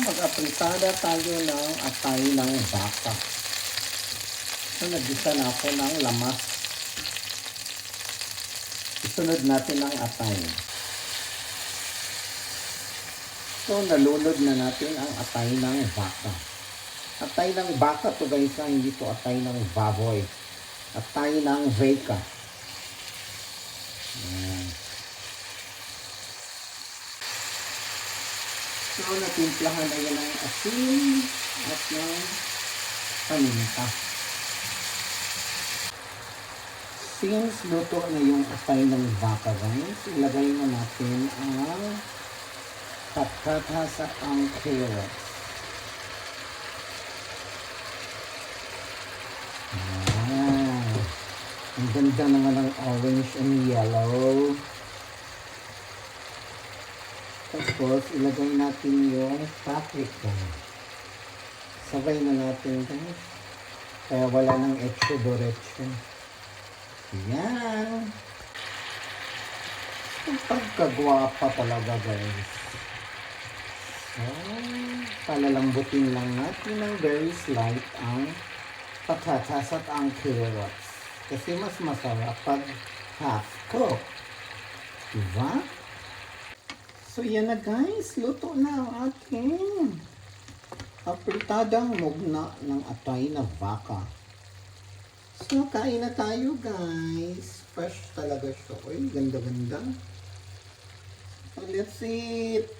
mag-apritada tayo ng atay ng baka. So, nagisa na ako ng lamas. Isunod natin ang atay. So, nalunod na natin ang atay ng baka. Atay ng baka to guys, hindi to atay ng baboy. Atay ng veka. Ayan. So, natimplahan na yan ng asin at ng paminta. Since luto na yung atay ng baka guys, ilagay na natin ang patatas at ang carrots. Ang ganda naman ng orange and yellow. Tapos, ilagay natin yung paprika. Sabay na natin guys. Kaya wala nang etso-doretso. Yan. Ang pagkagwapa talaga guys. So, palalambutin lang natin ng very slight ang patatas at ang carrots. Kasi mas masarap pag half cooked. Diba? So yan na guys. Luto na ang ating apritadang mugna ng atay na baka. So kain na tayo guys. Fresh talaga siya. Uy, ganda-ganda. So let's eat.